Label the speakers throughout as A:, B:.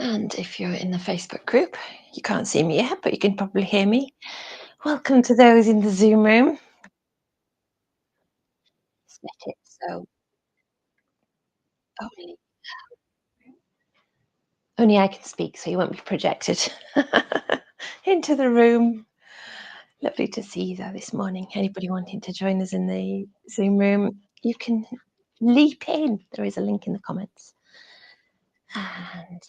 A: And if you're in the Facebook group, you can't see me yet, but you can probably hear me. Welcome to those in the Zoom room. Set it so only, only I can speak, so you won't be projected into the room. Lovely to see you though this morning. Anybody wanting to join us in the Zoom room, you can leap in. There is a link in the comments. And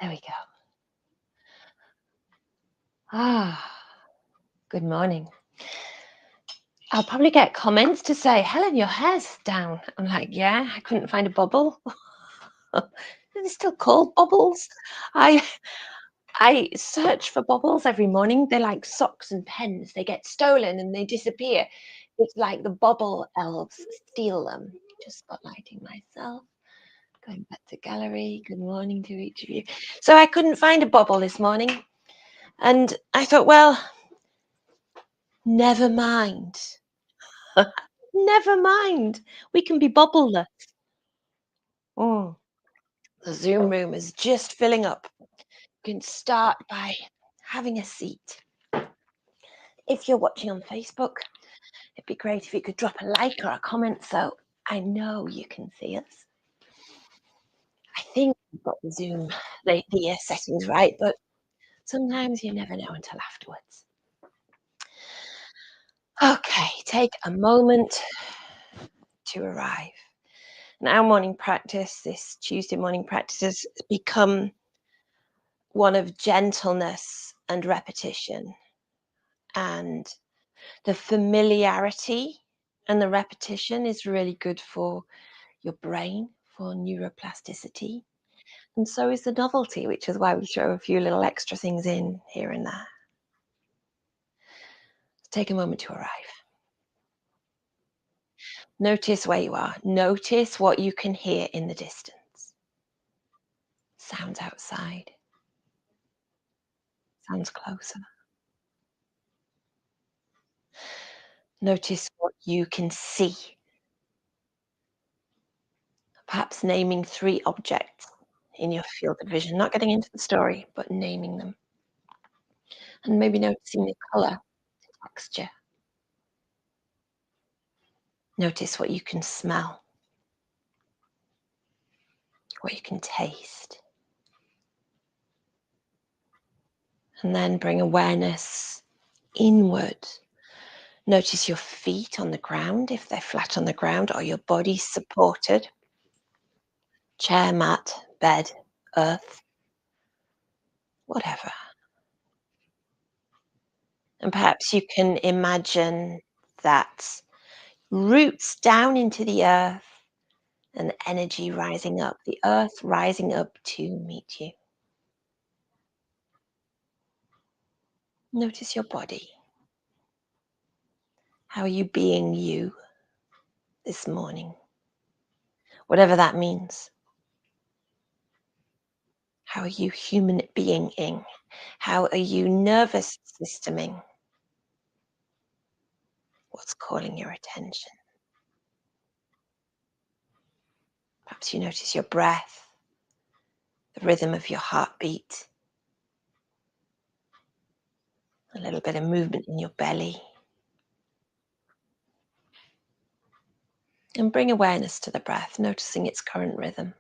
A: there we go. Good morning. I'll probably get comments to say, Helen, your hair's down. I'm like, yeah, I couldn't find a bubble. They're still called bubbles. I search for bubbles every morning. They're like socks and pens. They get stolen and they disappear. It's like the bubble elves steal them. Just spotlighting myself. Going back to gallery. Good morning to each of you. So I couldn't find a bubble this morning. And I thought, well, never mind. Never mind. We can be bubbleless. The Zoom room is just filling up. You can start by having a seat. If you're watching on Facebook, it'd be great if you could drop a like or a comment so I know you can see us. I think we've got the Zoom, the settings right, but sometimes you never know until afterwards. Okay, take a moment to arrive. Now, morning practice, this Tuesday morning practice has become one of gentleness and repetition, and the familiarity and the repetition is really good for your brain, for neuroplasticity, and so is the novelty, which is why we throw a few little extra things in here and there. Take a moment to arrive. Notice where you are. Notice what you can hear in the distance. Sounds outside. Sounds closer. Notice what you can see. Perhaps naming 3 objects in your field of vision, not getting into the story, but naming them. And maybe noticing the color, the texture. Notice what you can smell, what you can taste. And then bring awareness inward. Notice your feet on the ground, if they're flat on the ground, or your body supported. Chair, mat, bed, earth, whatever. And perhaps you can imagine that roots down into the earth and energy rising up, the earth rising up to meet you. Notice your body. How are you being you this morning? Whatever that means. How are you human being-ing? How are you nervous systeming? What's calling your attention? Perhaps you notice your breath, the rhythm of your heartbeat, a little bit of movement in your belly. And bring awareness to the breath, noticing its current rhythm.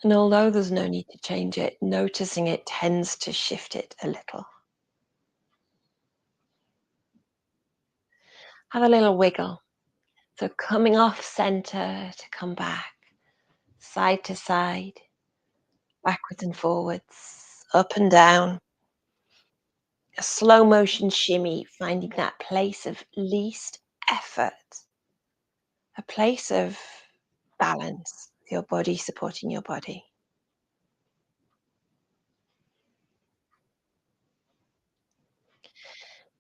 A: And although there's no need to change it, noticing it tends to shift it a little. Have a little wiggle. So coming off center to come back, side to side, backwards and forwards, up and down. A slow motion shimmy, finding that place of least effort, a place of balance, your body supporting your body.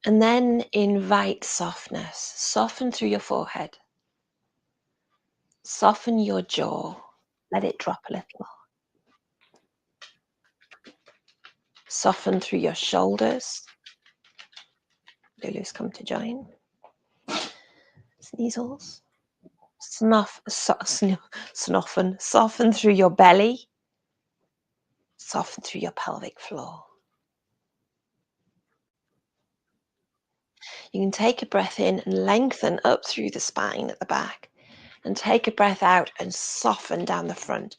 A: And then invite softness. Soften through your forehead. Soften your jaw. Let it drop a little. Soften through your shoulders. Lulu's come to join. Sneezels. Soften through your belly, soften through your pelvic floor. You can take a breath in and lengthen up through the spine at the back, and take a breath out and soften down the front.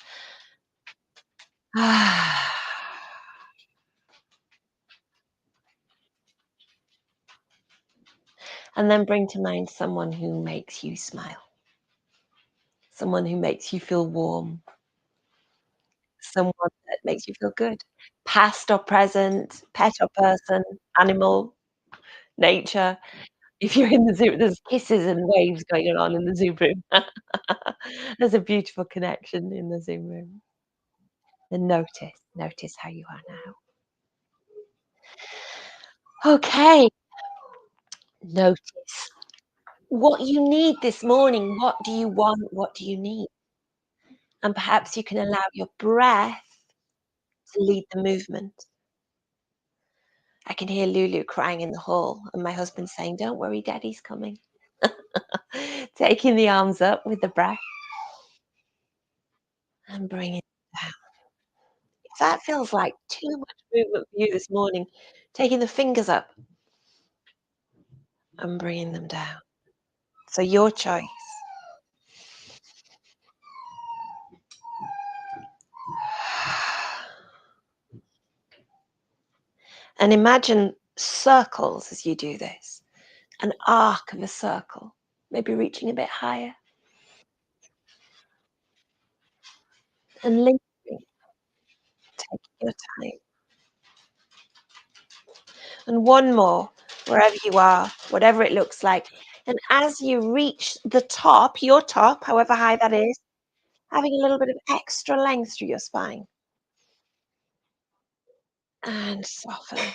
A: And then bring to mind someone who makes you smile, someone who makes you feel warm, someone that makes you feel good. Past or present, pet or person, animal, nature. If you're in the zoo, there's kisses and waves going on in the Zoom room. There's a beautiful connection in the Zoom room. And notice how you are now. Okay, notice what you need this morning. What do you want? What do you need? And perhaps you can allow your breath to lead the movement. I can hear Lulu crying in the hall, and my husband saying, "Don't worry, Daddy's coming." Taking the arms up with the breath and bringing it down. If that feels like too much movement for you this morning, taking the fingers up and bringing them down. So your choice. And imagine circles as you do this, an arc of a circle, maybe reaching a bit higher and lingering. Take your time. And one more, wherever you are, whatever it looks like. And as you reach the top, your top, however high that is, having a little bit of extra length through your spine. And soften,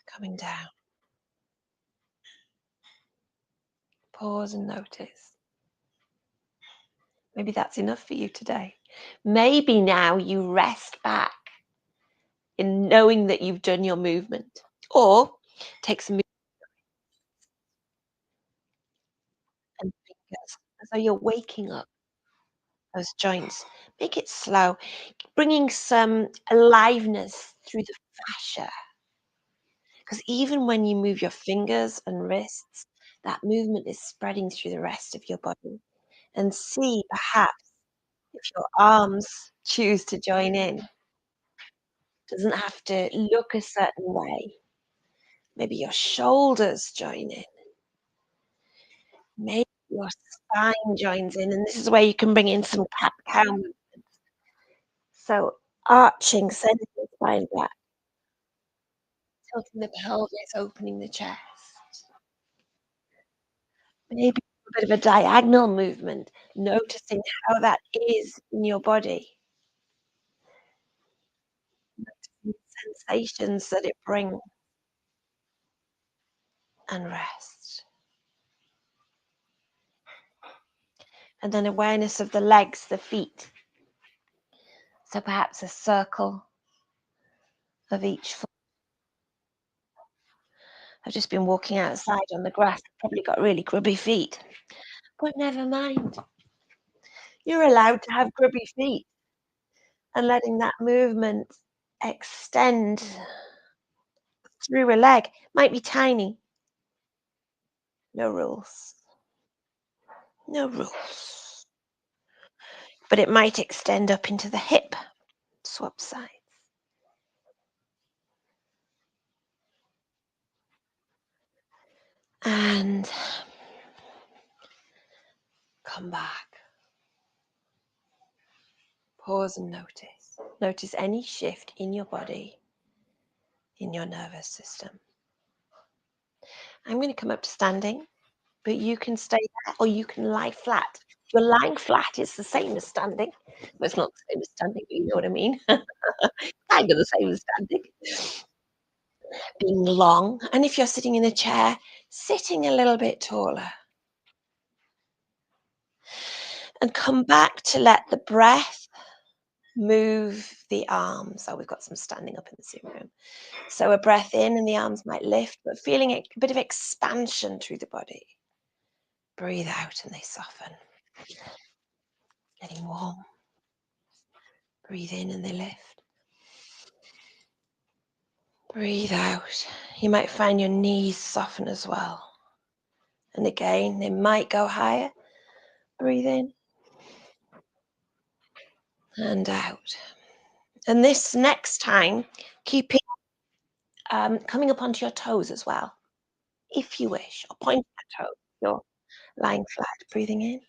A: coming down. Pause and notice. Maybe that's enough for you today. Maybe now you rest back in knowing that you've done your movement. Or take some and fingers as though you're waking up those joints. Make it slow, bringing some aliveness through the fascia. Because even when you move your fingers and wrists, that movement is spreading through the rest of your body. And see perhaps if your arms choose to join in. Doesn't have to look a certain way. Maybe your shoulders join in. Maybe your spine joins in, and this is where you can bring in some cat-cow movements. So arching, sending the spine back, tilting the pelvis, opening the chest. Maybe a bit of a diagonal movement, noticing how that is in your body, the sensations that it brings, and rest. And then awareness of the legs, the feet. So perhaps a circle of each foot. I've just been walking outside on the grass, probably got really grubby feet. But never mind. You're allowed to have grubby feet, and letting that movement extend through a leg. Might be tiny. No rules. No rules. But it might extend up into the hip. Swap sides. And come back. Pause and notice. Notice any shift in your body, in your nervous system. I'm going to come up to standing, but you can stay there or you can lie flat. If you're lying flat, it's the same as standing. Well, it's not the same as standing, but you know what I mean. Kind of the same as standing. Being long. And if you're sitting in a chair, sitting a little bit taller. And come back to let the breath move the arms. Oh, we've got some standing up in the Zoom room. So a breath in and the arms might lift, but feeling a bit of expansion through the body. Breathe out and they soften. Getting warm. Breathe in and they lift. Breathe out. You might find your knees soften as well. And again, they might go higher. Breathe in and out. And this next time, keep it coming up onto your toes as well, if you wish, or point at toes. You're lying flat, breathing in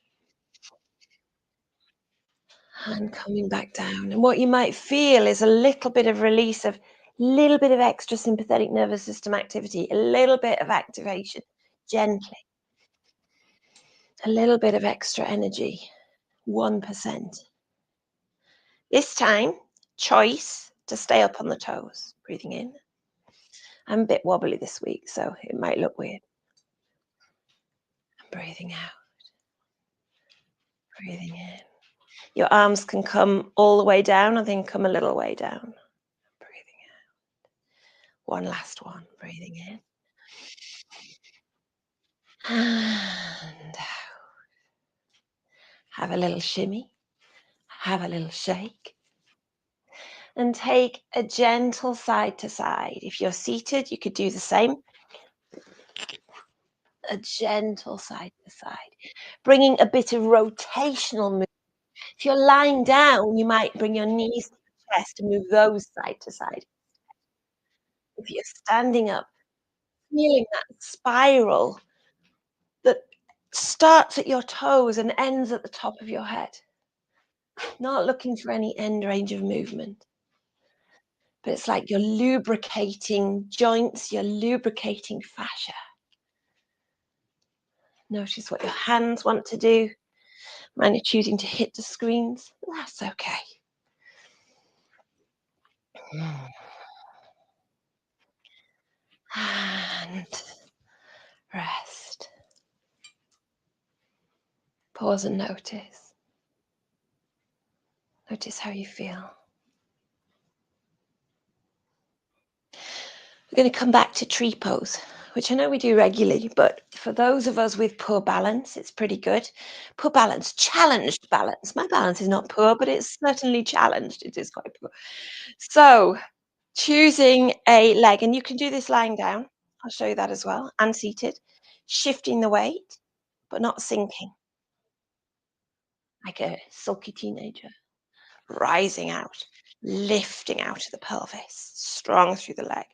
A: and coming back down. And what you might feel is a little bit of release of little bit of extra sympathetic nervous system activity, a little bit of activation, gently, a little bit of extra energy, 1%. This time, choice to stay up on the toes, breathing in. I'm a bit wobbly this week, so it might look weird. And breathing out, breathing in. Your arms can come all the way down and then come a little way down. Breathing out. One last one, breathing in. And out. Have a little shimmy. Have a little shake. And take a gentle side to side. If you're seated, you could do the same. A gentle side to side. Bringing a bit of rotational movement. If you're lying down, you might bring your knees to the chest and move those side to side. If you're standing up, feeling that spiral that starts at your toes and ends at the top of your head. Not looking for any end range of movement. But it's like you're lubricating joints, you're lubricating fascia. Notice what your hands want to do. Mine are choosing to hit the screens. That's okay. And rest. Pause and notice. Notice how you feel. We're going to come back to tree pose, which I know we do regularly, but for those of us with poor balance, it's pretty good. Poor balance, challenged balance. My balance is not poor, but it's certainly challenged. It is quite poor. So choosing a leg, and you can do this lying down. I'll show you that as well, and seated. Shifting the weight, but not sinking, like a sulky teenager. Rising out, lifting out of the pelvis, strong through the leg.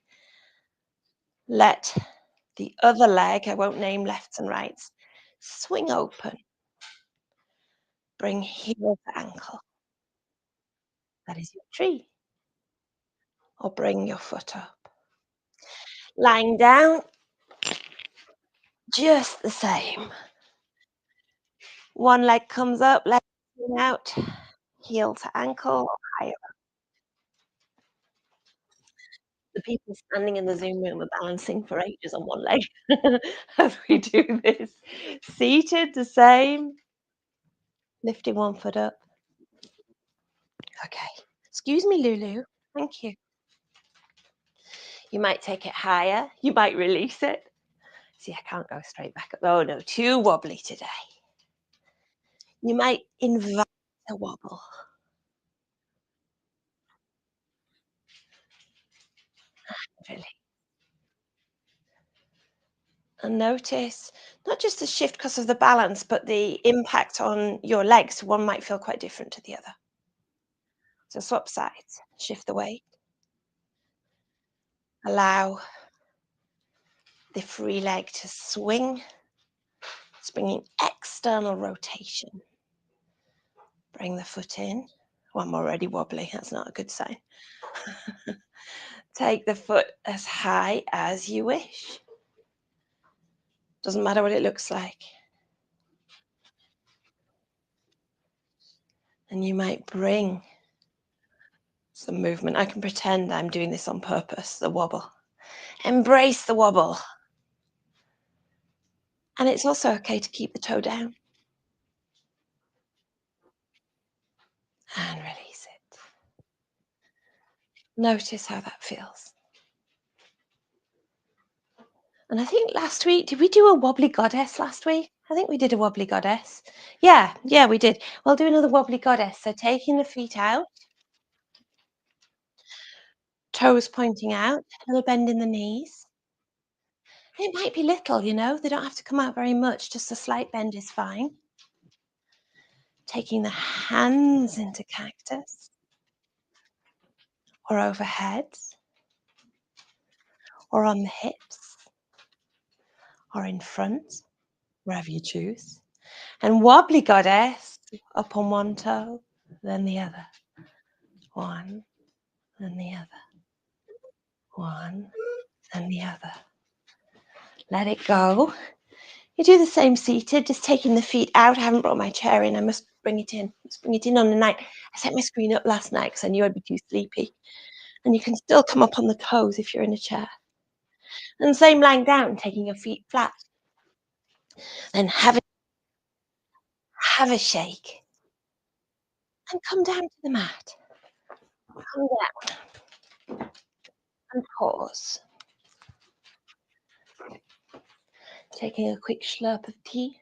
A: Let the other leg, I won't name lefts and rights, swing open. Bring heel to ankle. That is your tree. Or bring your foot up. Lying down, just the same. One leg comes up, leg swing out, heel to ankle, or higher. The people standing in the Zoom room are balancing for ages on one leg as we do this. Seated, the same. Lifting one foot up. Okay. Excuse me, Lulu. Thank you. You might take it higher. You might release it. See, I can't go straight back up. Oh, no, too wobbly today. You might invite a wobble. Really. And notice not just the shift because of the balance, but the impact on your legs. One might feel quite different to the other. So swap sides, shift the weight. Allow the free leg to swing. It's bringing external rotation. Bring the foot in. Oh, I'm already wobbly. That's not a good sign. Take the foot as high as you wish. Doesn't matter what it looks like. And you might bring some movement. I can pretend I'm doing this on purpose, the wobble. Embrace the wobble. And it's also okay to keep the toe down. And release it. Notice how that feels. And I think last week, did we do a wobbly goddess last week? I think we did a wobbly goddess. Yeah, yeah, we did. We'll do another wobbly goddess. So taking the feet out, toes pointing out, a little bend in the knees. It might be little, they don't have to come out very much, just a slight bend is fine. Taking the hands into cactus or overhead or on the hips or in front, wherever you choose. And wobbly goddess, up on one toe, then the other. One, then the other. One, then the other. Let it go. You do the same seated, just taking the feet out. I haven't brought my chair in. I must bring it in. Let's bring it in on the night. I set my screen up last night because I knew I'd be too sleepy. And you can still come up on the toes if you're in a chair. And same lying down, taking your feet flat. Then have a shake. And come down to the mat. Come down and pause. Taking a quick slurp of tea.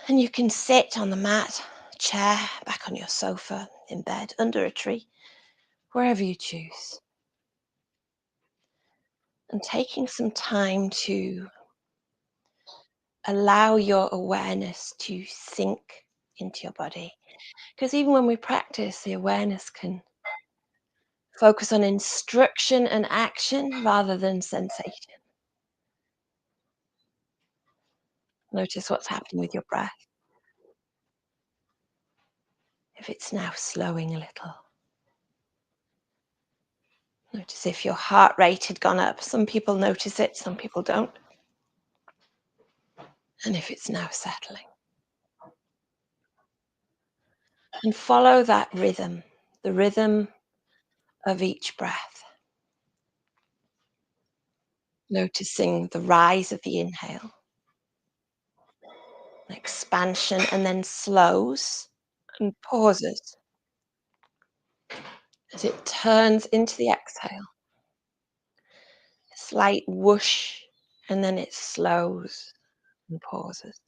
A: And you can sit on the mat, chair, back on your sofa, in bed, under a tree, wherever you choose. And taking some time to allow your awareness to sink into your body. Because even when we practice, the awareness can focus on instruction and action rather than sensation. Notice what's happening with your breath. If it's now slowing a little. Notice if your heart rate had gone up. Some people notice it, some people don't. And if it's now settling. And follow that rhythm, the rhythm of each breath. Noticing the rise of the inhale, expansion, and then slows and pauses as it turns into the exhale. A slight whoosh, and then it slows and pauses.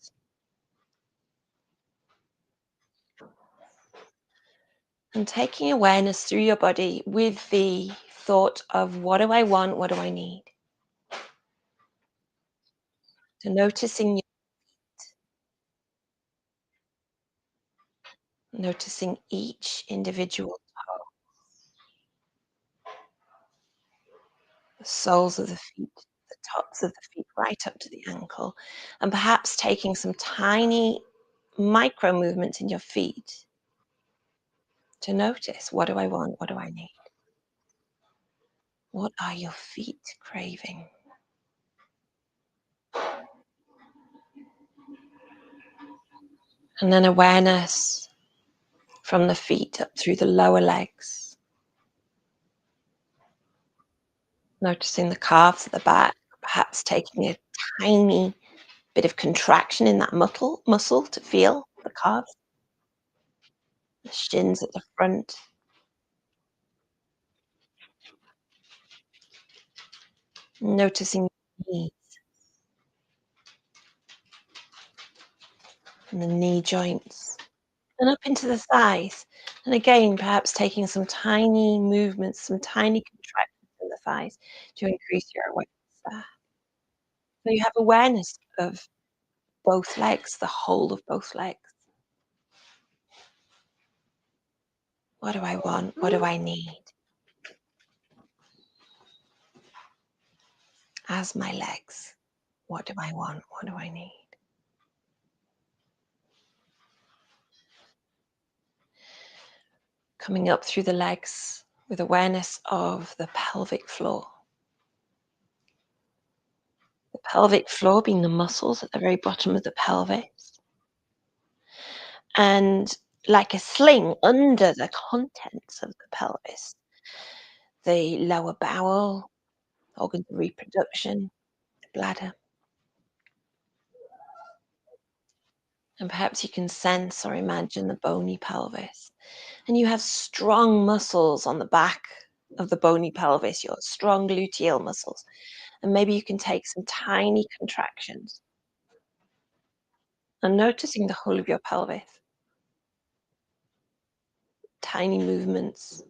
A: And taking awareness through your body with the thought of what do I want, what do I need? So noticing each individual toe, the soles of the feet, the tops of the feet, right up to the ankle, and perhaps taking some tiny micro movements in your feet to notice, what do I want, what do I need? What are your feet craving? And then awareness from the feet up through the lower legs. Noticing the calves at the back, perhaps taking a tiny bit of contraction in that muscle to feel the calves. The shins at the front. Noticing the knees and the knee joints. And up into the thighs. And again, perhaps taking some tiny movements, some tiny contractions in the thighs to increase your awareness there. So you have awareness of both legs, the whole of both legs. What do I want? What do I need? As my legs, what do I want? What do I need? Coming up through the legs with awareness of the pelvic floor. The pelvic floor being the muscles at the very bottom of the pelvis. And like a sling under the contents of the pelvis, the lower bowel, organs of reproduction, the bladder. And perhaps you can sense or imagine the bony pelvis. And you have strong muscles on the back of the bony pelvis, your strong gluteal muscles. And maybe you can take some tiny contractions and noticing the whole of your pelvis, tiny movements,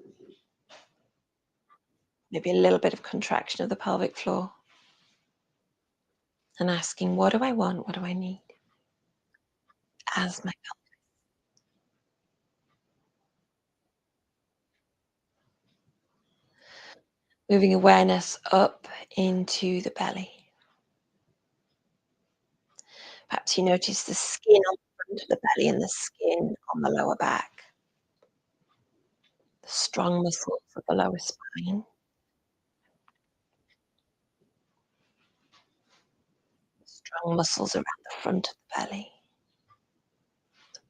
A: maybe a little bit of contraction of the pelvic floor, and asking, what do I want? What do I need? As my moving awareness up into the belly. Perhaps you notice the skin on the front of the belly and the skin on the lower back, the strong muscles of the lower spine, strong muscles around the front of the belly,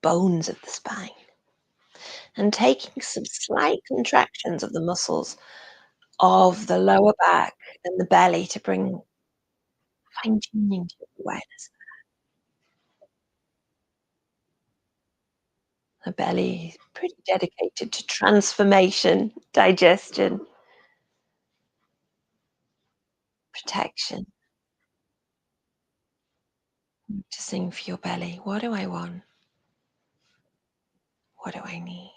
A: bones of the spine, and taking some slight contractions of the muscles of the lower back and the belly to bring fine-tuning to your awareness. The belly is pretty dedicated to transformation, digestion, protection. Noticing for your belly, what do I want? What do I need?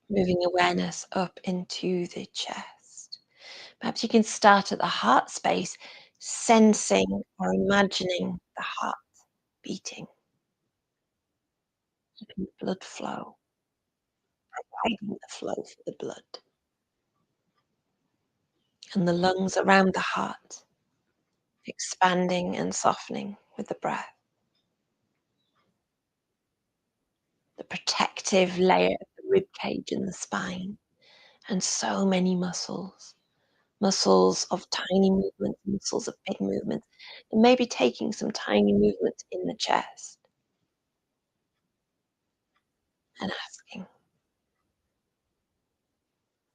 A: Moving awareness up into the chest. Perhaps you can start at the heart space, sensing or imagining the heart beating, keeping the blood flow, guiding the flow for the blood, and the lungs around the heart, expanding and softening with the breath. The protective layer of the rib cage and the spine, and so many muscles. Muscles of tiny movements, muscles of big movements, and maybe taking some tiny movements in the chest and asking,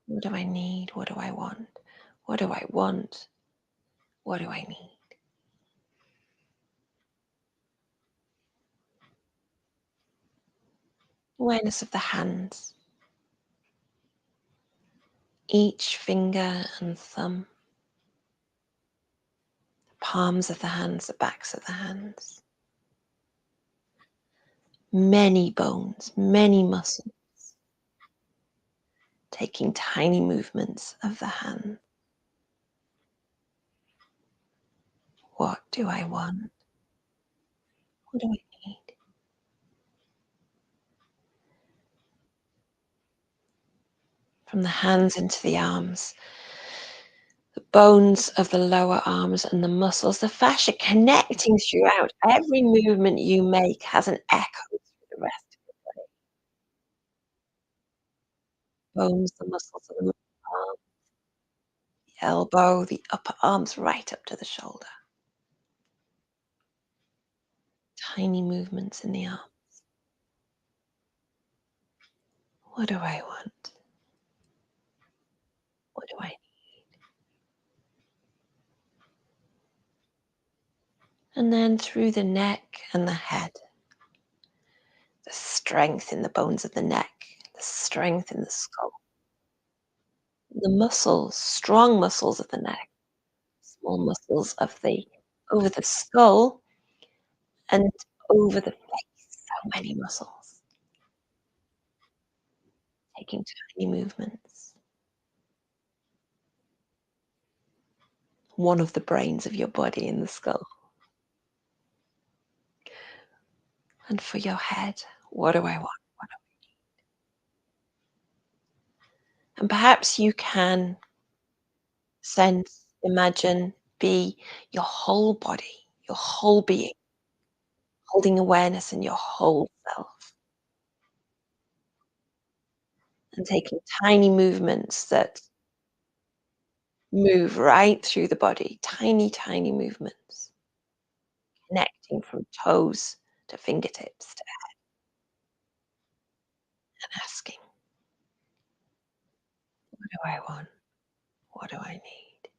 A: what do I need? What do I want? What do I want? What do I need? Awareness of the hands, each finger and thumb, the palms of the hands, the backs of the hands. Many bones, many muscles, taking tiny movements of the hand. What do I want? What do I need? From the hands into the arms, the bones of the lower arms and the muscles, the fascia connecting throughout. Every movement you make has an echo through the rest of the bones, the muscles of the arm, the elbow, the upper arms right up to the shoulder. Tiny movements in the arm. What do I want? What do I need? And then through the neck and the head, the strength in the bones of the neck, the strength in the skull, the muscles, strong muscles of the neck, small muscles of the over the skull and over the face. So many muscles, taking tiny movements. One of the brains of your body in the skull. And for your head, what do I want? And perhaps you can sense, imagine, be your whole body, your whole being, holding awareness in your whole self and taking tiny movements that move right through the body, tiny, tiny movements, connecting from toes to fingertips to and asking, what do I want? What do I need?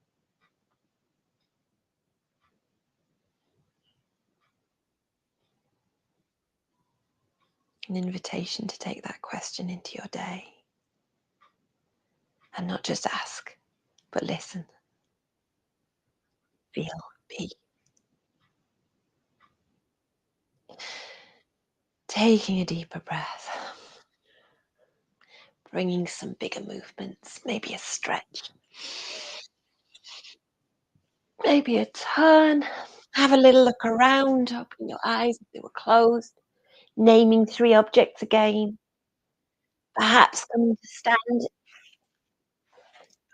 A: An invitation to take that question into your day and not just ask, but listen, feel, be. Taking a deeper breath, bringing some bigger movements, maybe a stretch, maybe a turn. Have a little look around, open your eyes if they were closed, naming 3 objects again. Perhaps coming to stand,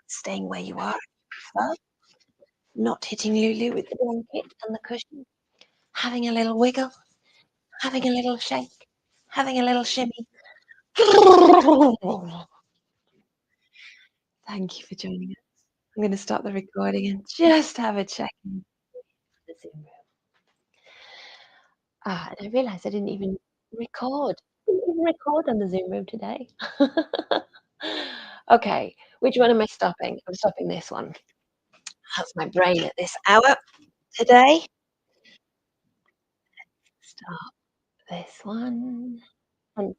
A: staying where you are, prefer, not hitting Lulu with the blanket and the cushion, having a little wiggle, having a little shake, having a little shimmy. Thank you for joining us. I'm going to stop the recording and just have a check in the Zoom room. And I realized I didn't even record. Didn't even record on the Zoom room today. Okay, which one am I stopping? I'm stopping this one. That's my brain at this hour today. Stop this one and